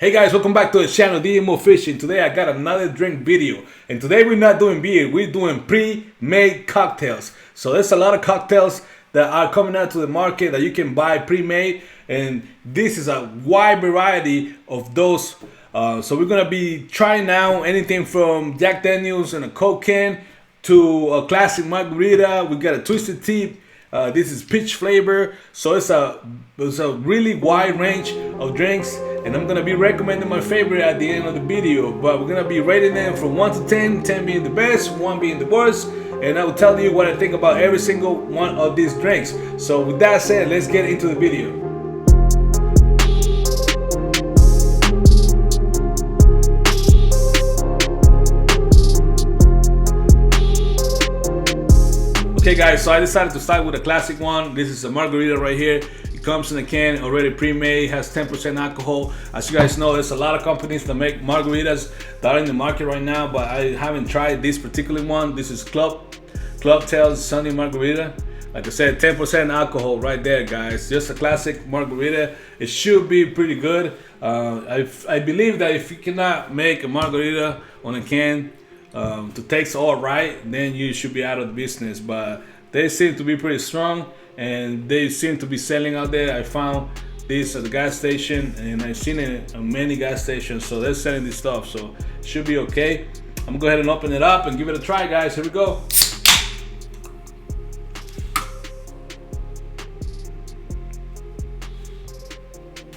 Hey guys, welcome back to the channel djmoetv. Today I got another drink video, and today we're not doing beer, we're doing pre-made cocktails. So there's a lot of cocktails that are coming out to the market that you can buy pre-made, and this is a wide variety of those. So we're gonna be trying now anything from Jack Daniels and a Coke can to a classic margarita. We got a twisted tea. This is peach flavor, so it's a really wide range of drinks, and I'm gonna be recommending my favorite at the end of the video. But we're gonna be rating them from 1 to 10, 10 being the best, 1 being the worst, and I will tell you what I think about every single one of these drinks. So with that said, let's get into the video. Okay guys, so I decided to start with a classic one. This is a margarita right here. It comes in a can, already pre-made, has 10% alcohol. As you guys know, there's a lot of companies that make margaritas that are in the market right now, but I haven't tried this particular one. This is Cocktaisl Sunny Margarita. Like I said, 10% alcohol right there, guys. Just a classic margarita. It should be pretty good. I believe that if you cannot make a margarita on a can to taste all right, then you should be out of the business. But they seem to be pretty strong, and they seem to be selling out there. I found this at the gas station, and I've seen it at many gas stations, so they're selling this stuff, so it should be okay. I'm gonna go ahead and open it up and give it a try, guys. Here we go.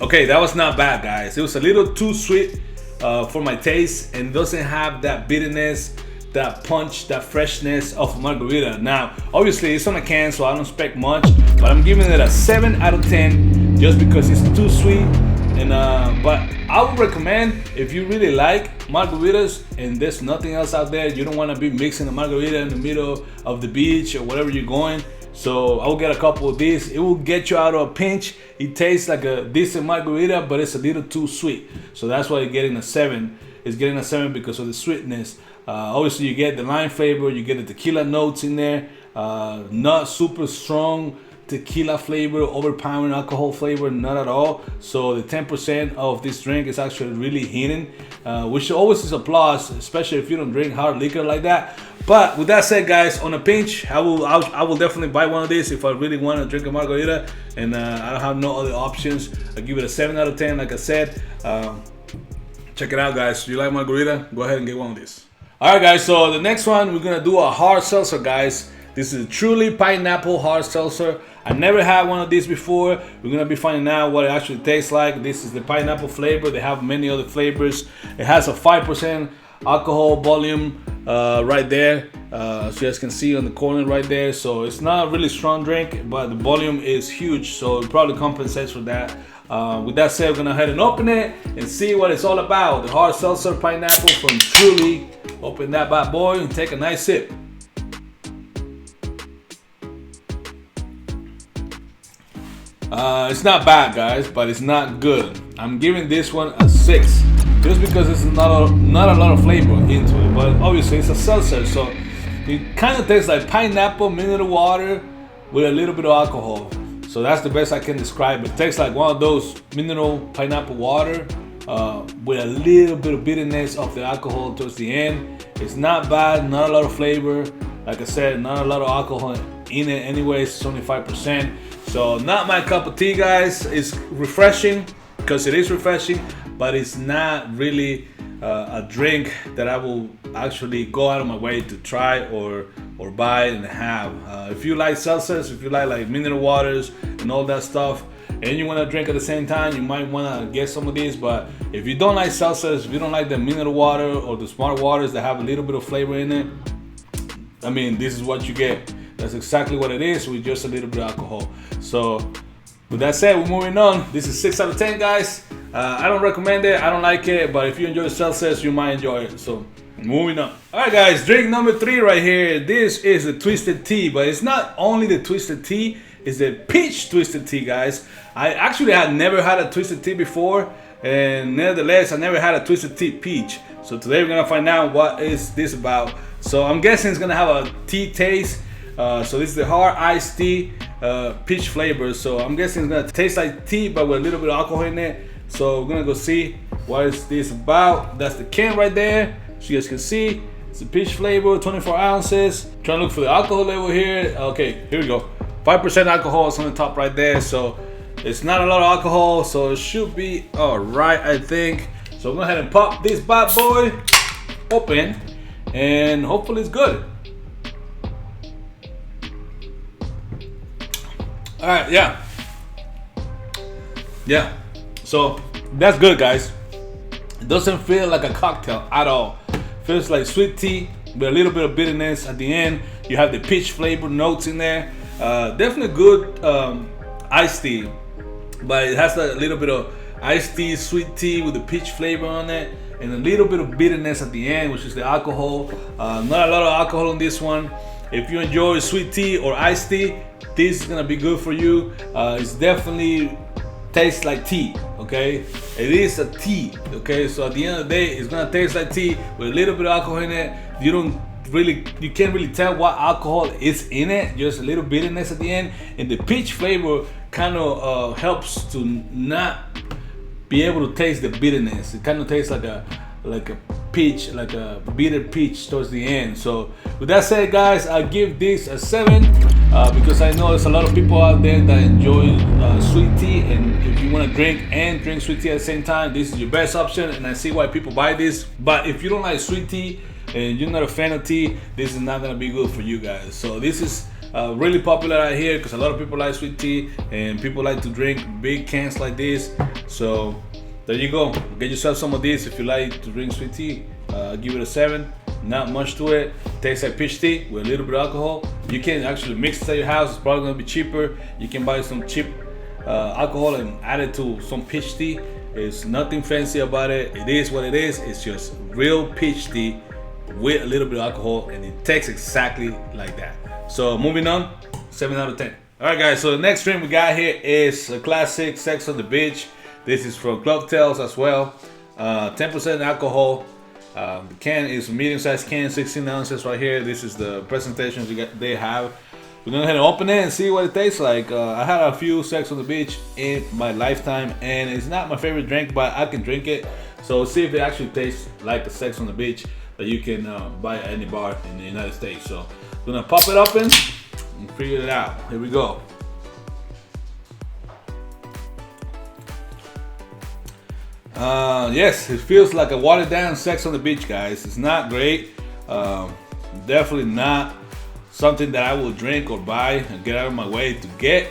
Okay, that was not bad, guys. It was a little too sweet for my taste, and doesn't have that bitterness, that punch, that freshness of margarita. Now, obviously it's on a can, so I don't expect much, but I'm giving it a 7 out of 10 just because it's too sweet. And but I would recommend, if you really like margaritas and there's nothing else out there, you don't want to be mixing a margarita in the middle of the beach or wherever you're going, so I will get a couple of these. It will get you out of a pinch. It tastes like a decent margarita, but it's a little too sweet, so that's why you're getting a 7. It's getting a 7 because of the sweetness. Obviously you get the lime flavor, you get the tequila notes in there, not super strong tequila flavor, overpowering alcohol flavor, not at all. So the 10% of this drink is actually really hitting, which always is a plus, especially if you don't drink hard liquor like that. But with that said, guys, on a pinch, I will definitely buy one of these if I really want to drink a margarita, and I don't have no other options. I give it a 7 out of 10, like I said. Check it out, guys. If you like margarita, go ahead and get one of these. Alright guys, so the next one, we're gonna do a hard seltzer, guys. This is a truly pineapple hard seltzer. I never had one of these before. We're gonna be finding out what it actually tastes like. This is the pineapple flavor. They have many other flavors. It has a 5% alcohol volume right there, so you guys can see on the corner right there. So it's not a really strong drink, but the volume is huge, so it probably compensates for that. With that said, we're gonna go ahead and open it and see what it's all about. The hard seltzer pineapple from Truly. Open that bad boy and take a nice sip. It's not bad, guys, but it's not good. I'm giving this one a 6, just because it's not a lot of flavor into it. But obviously it's a seltzer, so it kind of tastes like pineapple mineral water with a little bit of alcohol. So that's the best I can describe it. It tastes like one of those mineral pineapple water with a little bit of bitterness of the alcohol towards the end. It's not bad, not a lot of flavor. Like I said, not a lot of alcohol in it anyways, it's only 5%. So not my cup of tea, guys. It's refreshing, because it is refreshing, but it's not really a drink that I will actually go out of my way to try or buy and have. If you like seltzers, if you like mineral waters and all that stuff, and you want to drink at the same time, you might want to get some of these. But if you don't like seltzers, if you don't like the mineral water or the smart waters that have a little bit of flavor in it, I mean, this is what you get. That's exactly what it is, with just a little bit of alcohol. So with that said, we're moving on. This is 6 out of 10, guys. I don't recommend it, I don't like it, but if you enjoy seltzers, you might enjoy it. So moving on. Alright guys, drink number 3 right here. This is the twisted tea, but it's not only the twisted tea, it's the peach twisted tea, guys. I actually had never had a twisted tea before, and nevertheless I never had a twisted tea peach. So today we're gonna find out what is this about. So I'm guessing it's gonna have a tea taste. So this is the hard iced tea peach flavor. So I'm guessing it's gonna taste like tea, but with a little bit of alcohol in it. So we're gonna go see what is this about? That's the can right there. So you guys can see, it's a peach flavor, 24 ounces. Trying to look for the alcohol level here. Okay, here we go. 5% alcohol is on the top right there. So it's not a lot of alcohol, so it should be all right, I think. So I'm going to go ahead and pop this bad boy open, and hopefully it's good. All right, yeah. So that's good, guys. It doesn't feel like a cocktail at all. Feels like sweet tea with a little bit of bitterness at the end. You have the peach flavor notes in there. Definitely good iced tea, but it has a little bit of iced tea, sweet tea with the peach flavor on it, and a little bit of bitterness at the end, which is the alcohol. Not a lot of alcohol on this one. If you enjoy sweet tea or iced tea, this is gonna be good for you. It's definitely tastes like tea, okay? It is a tea, okay? So at the end of the day, it's gonna taste like tea with a little bit of alcohol in it. You can't really tell what alcohol is in it, just a little bitterness at the end. And the peach flavor kind of helps to not be able to taste the bitterness. It kind of tastes like a peach, like a bitter peach towards the end. So with that said, guys, I give this a 7 because I know there's a lot of people out there that enjoy sweet tea, and if you want to drink sweet tea at the same time, this is your best option, and I see why people buy this. But if you don't like sweet tea and you're not a fan of tea, this is not gonna be good for you guys. So this is really popular out here because a lot of people like sweet tea and people like to drink big cans like this. So there you go. Get yourself some of this if you like to drink sweet tea. Give it a 7. Not much to it. Tastes like peach tea with a little bit of alcohol. You can actually mix it at your house. It's probably gonna be cheaper. You can buy some cheap alcohol and add it to some peach tea. It's nothing fancy about it. It is what it is. It's just real peach tea with a little bit of alcohol, and it tastes exactly like that. So moving on, 7 out of 10. All right, guys. So the next drink we got here is a classic Sex on the Beach. This is from Cocktaisl as well. 10% alcohol. The can is a medium-sized can, 16 ounces right here. This is the presentation they have. We're gonna go ahead and open it and see what it tastes like. I had a few Sex on the Beach in my lifetime, and it's not my favorite drink, but I can drink it. So let's see if it actually tastes like a Sex on the Beach that you can buy at any bar in the United States. So I'm gonna pop it open and figure it out. Here we go. Yes, it feels like a watered down Sex on the Beach, guys. It's not great. Definitely not something that I will drink or buy and get out of my way to get.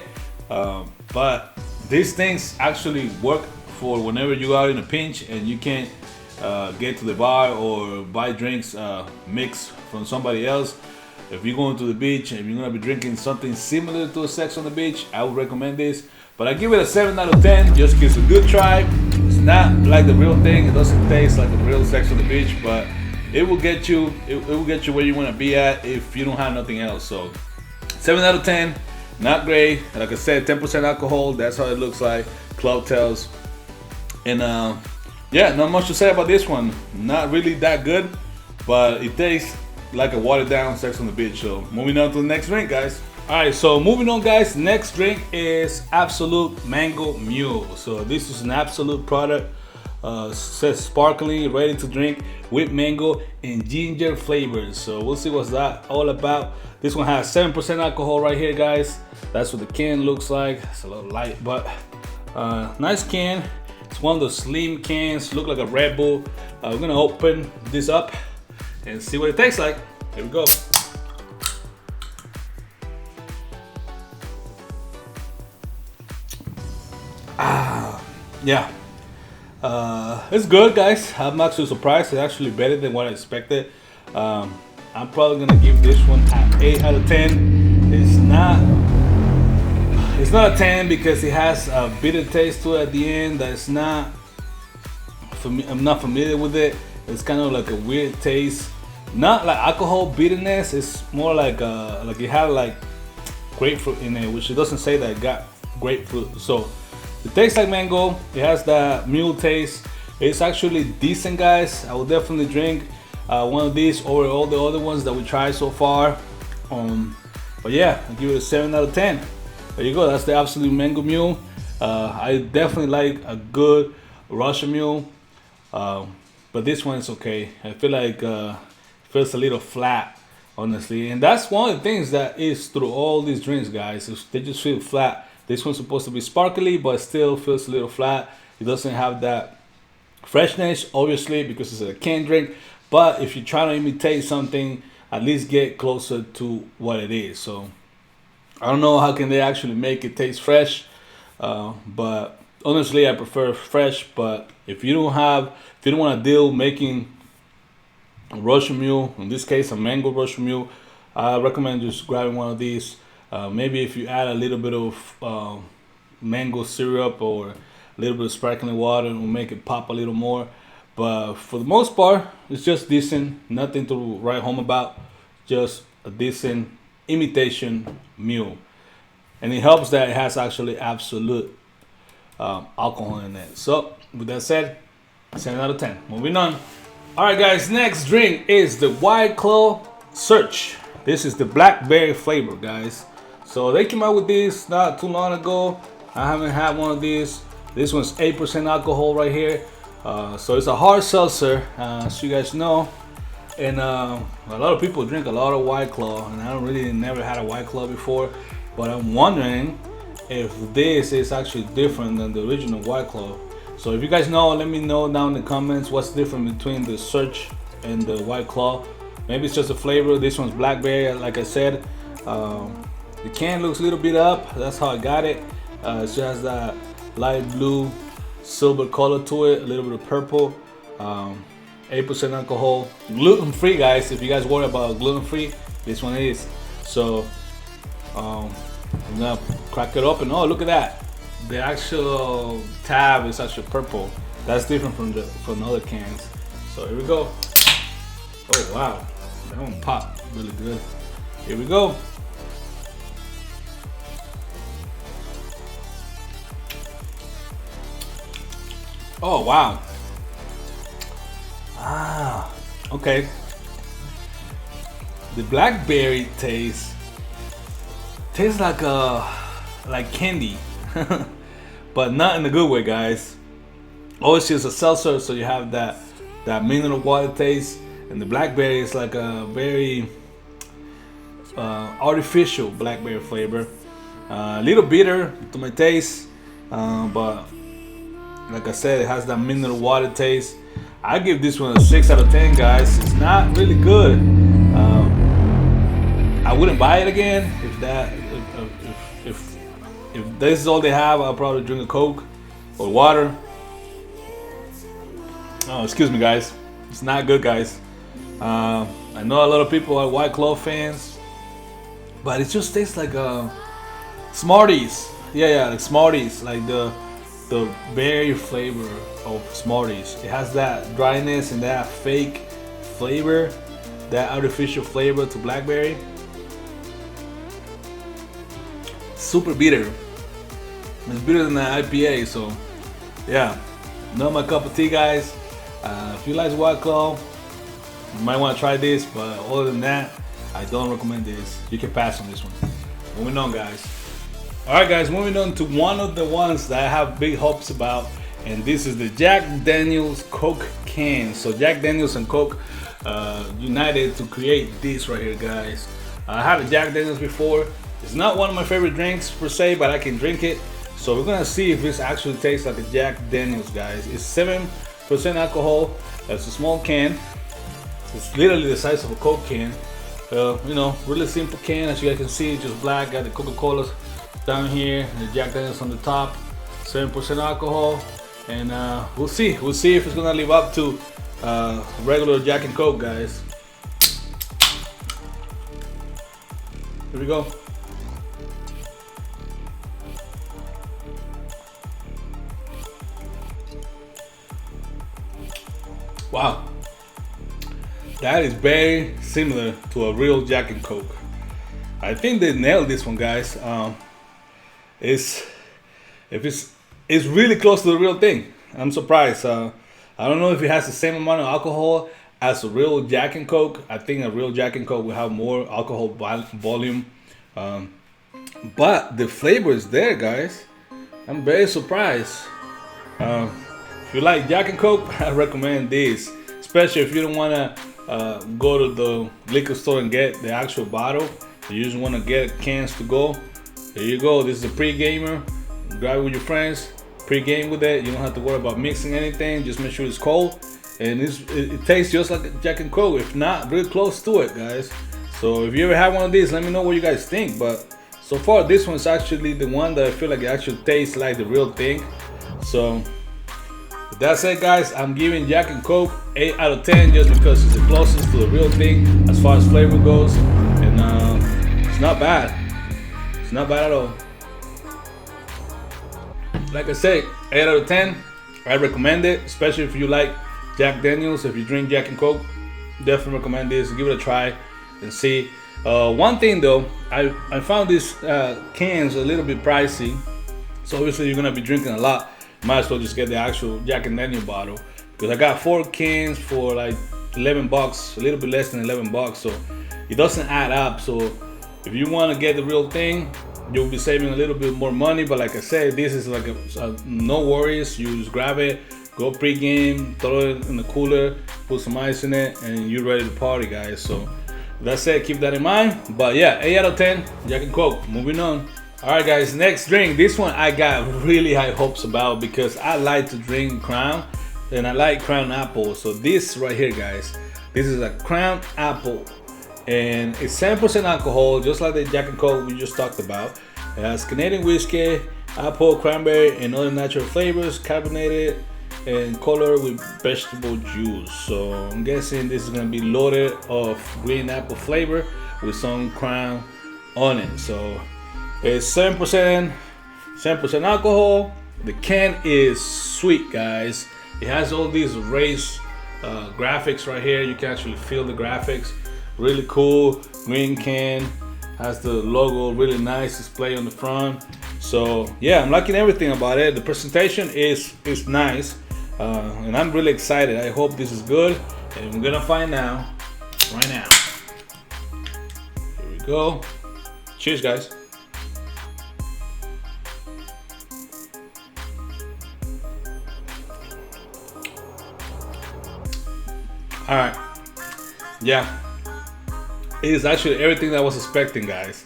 But these things actually work for whenever you are in a pinch and you can't get to the bar or buy drinks mixed from somebody else. If you're going to the beach and you're gonna be drinking something similar to a Sex on the Beach, I would recommend this. But I give it a 7 out of 10. Just gives a good try. It's not like the real thing. It doesn't taste like the real Sex on the Beach, but it will get you. It will get you where you want to be at if you don't have nothing else. So 7 out of 10. Not great. Like I said, 10% alcohol. That's how it looks like. Cocktaisl. And yeah, not much to say about this one. Not really that good, but it tastes like a watered down Sex on the Beach. So moving on to the next drink, guys. Alright, so moving on, guys. Next drink is Absolute Mango Mule. So this is an Absolute product. Says sparkling, ready to drink with mango and ginger flavors. So we'll see what's that all about. This one has 7% alcohol right here, guys. That's what the can looks like. It's a little light, but nice can. It's one of those slim cans, look like a Red Bull. We're gonna open this up and see what it tastes like. Here we go. Yeah, it's good, guys. I'm actually surprised. It's actually better than what I expected. I'm probably gonna give this one an 8 out of 10. It's not a 10 because it has a bitter taste to it at the end. That's not for me. I'm not familiar with it. It's kind of like a weird taste. Not like alcohol bitterness. It's more like it had like grapefruit in it, which it doesn't say that it got grapefruit. So it tastes like mango. It has that mule taste. It's actually decent, guys. I will definitely drink one of these over all the other ones that we tried so far. But yeah, I'll give it a 7 out of 10. There you go. That's the Absolute Mango Mule. I definitely like a good Russian Mule. But this one is okay. I feel like feels a little flat, honestly, and that's one of the things that is through all these drinks, guys. They just feel flat. This one's supposed to be sparkly, but still feels a little flat. It doesn't have that freshness, obviously, because it's a canned drink. But if you're trying to imitate something, at least get closer to what it is. So I don't know how can they actually make it taste fresh, but honestly, I prefer fresh. But if you don't want to deal making a Russian mule, in this case a mango Russian mule, I recommend just grabbing one of these. Maybe if you add a little bit of mango syrup or a little bit of sparkling water, it will make it pop a little more. But for the most part, it's just decent. Nothing to write home about. Just a decent imitation mule. And it helps that it has actually absolute alcohol in it. So with that said, 10 out of 10. Moving on. All right, guys. Next drink is the White Claw Search. This is the blackberry flavor, guys. So they came out with this not too long ago. I haven't had one of these. This one's 8% alcohol right here. So it's a hard seltzer, as you guys know. And a lot of people drink a lot of White Claw, and I don't really never had a White Claw before. But I'm wondering if this is actually different than the original White Claw. So if you guys know, let me know down in the comments what's different between the Search and the White Claw. Maybe it's just a flavor. This one's blackberry, like I said. The can looks a little bit up. That's how I got it. It just has that light blue, silver color to it, a little bit of purple. 8% alcohol, gluten-free, guys. If you guys worry about gluten-free, this one is. So I'm gonna crack it open. Oh, look at that! The actual tab is actually purple. That's different from other cans. So here we go. Oh wow, that one popped really good. Here we go. Oh wow. Ah, okay. The blackberry tastes like candy, but not in a good way, guys. Oh, it's just a seltzer, so you have that mineral water taste, and the blackberry is like a very artificial blackberry flavor. A little bitter to my taste, but like I said, it has that mineral water taste. I give this one a 6 out of 10, guys. It's not really good. I wouldn't buy it again if this is all they have. I'll probably drink a Coke or water. Oh, excuse me, guys. It's not good, guys. I know a lot of people are White Claw fans, but it just tastes like Smarties. Yeah, like Smarties, like the berry flavor of Smarties. It has that dryness and that fake flavor, that artificial flavor to blackberry. Super bitter. It's bitter than the IPA, so yeah, not my cup of tea, guys. If you like White Claw, you might want to try this, but other than that, I don't recommend this. You can pass on this one. Moving on, guys. Alright, guys, moving on to one of the ones that I have big hopes about, and this is the Jack Daniel's Coke can. So Jack Daniel's and Coke united to create this right here, guys. I had a Jack Daniel's before. It's not one of my favorite drinks per se, but I can drink it. So we're gonna see if this actually tastes like a Jack Daniel's, guys. It's 7% alcohol. That's a small can. It's literally the size of a Coke can. You know, really simple can. As you guys can see, just black. Got the Coca-Cola down here, the Jack Daniel's on the top. 7% alcohol, and we'll see if it's gonna live up to regular Jack and Coke, guys. Here we go. Wow, that is very similar to a real Jack and Coke. I think they nailed this one, guys. It's really close to the real thing. I'm surprised. I don't know if it has the same amount of alcohol as a real Jack and Coke. I think a real Jack and Coke will have more alcohol volume, but the flavor is there, guys. I'm very surprised. if you like Jack and Coke, I recommend this, especially if you don't want to go to the liquor store and get the actual bottle. You just want to get cans to go. There you go. This is a pre-gamer. Grab it with your friends. Pre-game with it. You don't have to worry about mixing anything. Just make sure it's cold. And it tastes just like a Jack and Coke, if not real close to it, guys. So if you ever have one of these, let me know what you guys think. But so far, this one's actually the one that I feel like it actually tastes like the real thing. So with that said, guys, I'm giving Jack and Coke 8 out of 10 just because it's the closest to the real thing as far as flavor goes. And it's not bad. It's not bad at all. Like I say, 8 out of 10. I recommend it, especially if you like Jack Daniels. If you drink Jack and Coke, definitely recommend this. Give it a try and see. One thing though, I found these cans a little bit pricey. So obviously you're gonna be drinking a lot. Might as well just get the actual Jack and Daniel bottle, because I got 4 cans for like 11 bucks, a little bit less than 11 bucks. So it doesn't add up. So if you want to get the real thing, you'll be saving a little bit more money. But like I said, this is like a no worries. You just grab it, go pre-game, throw it in the cooler, put some ice in it, and you're ready to party, guys. So that's it. Keep that in mind. But yeah, 8 out of 10, Jack and Coke. Moving on. All right, guys. Next drink. This one I got really high hopes about because I like to drink Crown, and I like Crown Apple. So this right here, guys, this is a Crown Apple. And it's 7% alcohol, just like the Jack and Coke we just talked about. It has Canadian whiskey, apple, cranberry, and other natural flavors, carbonated and colored with vegetable juice. So I'm guessing this is gonna be loaded of green apple flavor with some Crown on it. So it's 7% alcohol. The can is sweet, guys. It has all these race graphics right here. You can actually feel the graphics. Really cool. Green can, has the logo, really nice display on the front. So yeah, I'm liking everything about it. The presentation is nice, and I'm really excited. I hope this is good, and we're gonna find out right now. Here we go. Cheers, guys. All right. Yeah. It is actually everything that I was expecting, guys.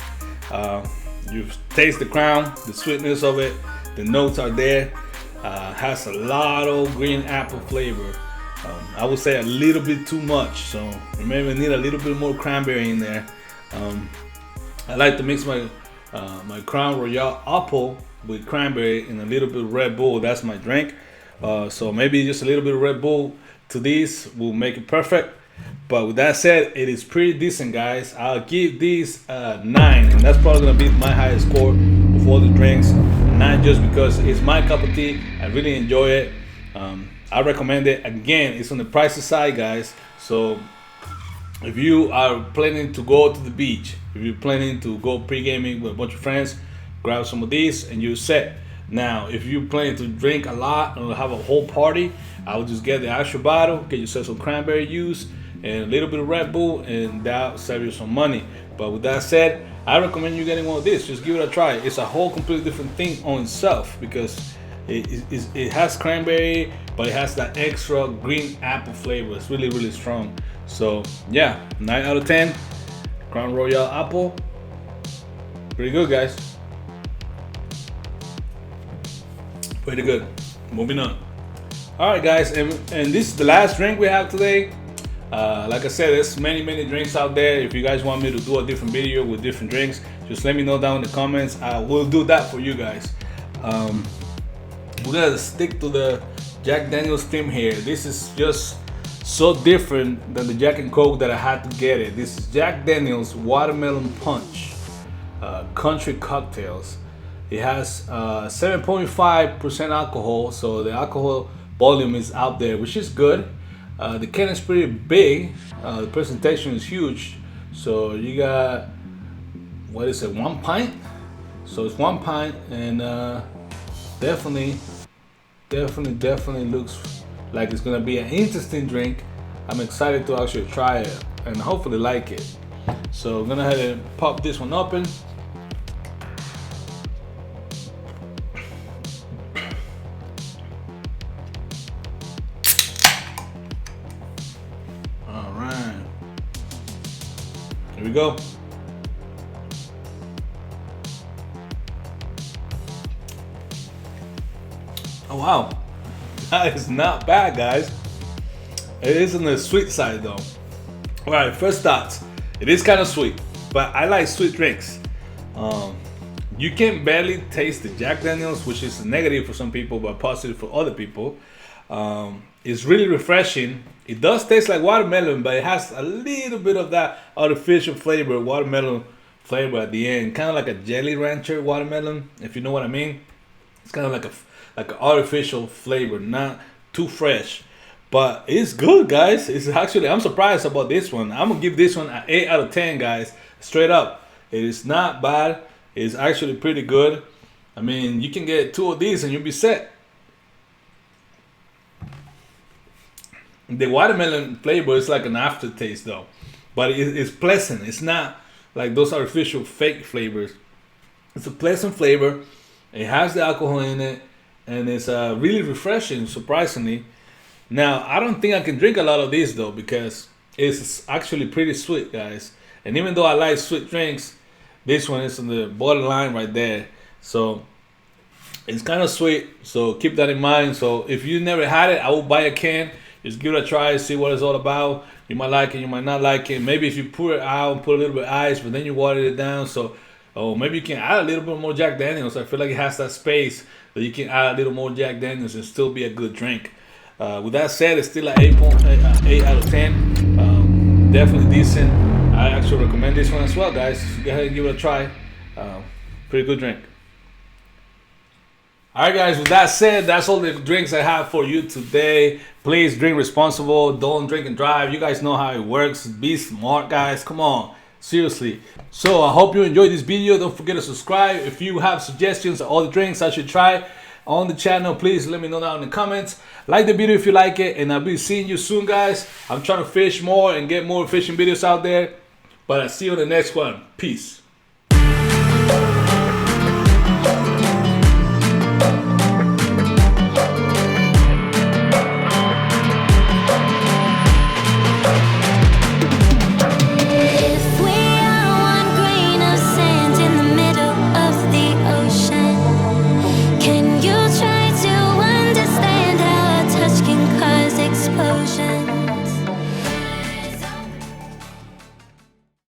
You taste the Crown, the sweetness of it, the notes are there. Has a lot of green apple flavor. I would say a little bit too much, so you maybe need a little bit more cranberry in there. I like to mix my my Crown Royal apple with cranberry and a little bit of Red Bull. That's my drink. So maybe just a little bit of Red Bull to this will make it perfect. But with that said, it is pretty decent, guys. I'll give these 9, and that's probably gonna be my highest score of all the drinks. 9 just because it's my cup of tea. I really enjoy it. I recommend it. Again, it's on the pricey side, guys. So if you are planning to go to the beach, if you're planning to go pre-gaming with a bunch of friends, grab some of these and you're set. Now, if you're planning to drink a lot or have a whole party, I would just get the actual bottle, get yourself some cranberry juice and a little bit of Red Bull, and that'll save you some money. But with that said, I recommend you getting one of this. Just give it a try. It's a whole completely different thing on itself because it has cranberry, but it has that extra green apple flavor. It's really, really strong. So yeah, 9 out of 10. Crown Royal Apple. Pretty good, guys. Pretty good. Moving on. All right, guys, and this is the last drink we have today. Like I said, there's many drinks out there. If you guys want me to do a different video with different drinks, just let me know down in the comments. I will do that for you guys. We're gonna stick to the Jack Daniels theme here. This is just so different than the Jack and Coke that I had to get it. This is Jack Daniels Watermelon Punch Country Cocktails. It has 7.5% alcohol, so the alcohol volume is out there, which is good. The can is pretty big. The presentation is huge. So you got, what is it, 1 pint? So it's 1 pint, and definitely looks like it's gonna be an interesting drink. I'm excited to actually try it and hopefully like it. So I'm gonna go ahead and pop this one open. Here we go. Oh wow, that is not bad, guys. It is on the sweet side though. All right, first thoughts. It is kind of sweet, but I like sweet drinks. You can barely taste the Jack Daniels, which is negative for some people, but positive for other people. It's really refreshing. It does taste like watermelon, but it has a little bit of that artificial flavor, watermelon flavor at the end, kind of like a Jelly Rancher watermelon, if you know what I mean. It's kind of like an artificial flavor, not too fresh, but it's good, guys. It's actually, I'm surprised about this one. I'm gonna give this one an 8 out of 10, guys. Straight up, it is not bad. It's actually pretty good. I mean, you can get 2 of these and you'll be set. The watermelon flavor is like an aftertaste though, but it's pleasant. It's not like those artificial fake flavors. It's a pleasant flavor. It has the alcohol in it, and it's really refreshing, surprisingly. Now, I don't think I can drink a lot of these though, because it's actually pretty sweet, guys. And even though I like sweet drinks, this one is on the borderline right there. So it's kind of sweet, so keep that in mind. So if you never had it, I will buy a can. Just give it a try, see what it's all about. You might like it, you might not like it. Maybe if you pour it out and put a little bit of ice, but then you water it down. So, maybe you can add a little bit more Jack Daniels. I feel like it has that space that you can add a little more Jack Daniels and still be a good drink. With that said, it's still an 8 out of 10. Definitely decent. I actually recommend this one as well, guys. Go ahead and give it a try. Pretty good drink. Alright, guys, with that said, that's all the drinks I have for you today. Please drink responsible. Don't drink and drive. You guys know how it works. Be smart, guys. Come on. Seriously. So I hope you enjoyed this video. Don't forget to subscribe. If you have suggestions of all the drinks I should try on the channel, please let me know down in the comments. Like the video if you like it, and I'll be seeing you soon, guys. I'm trying to fish more and get more fishing videos out there. But I'll see you in the next one. Peace.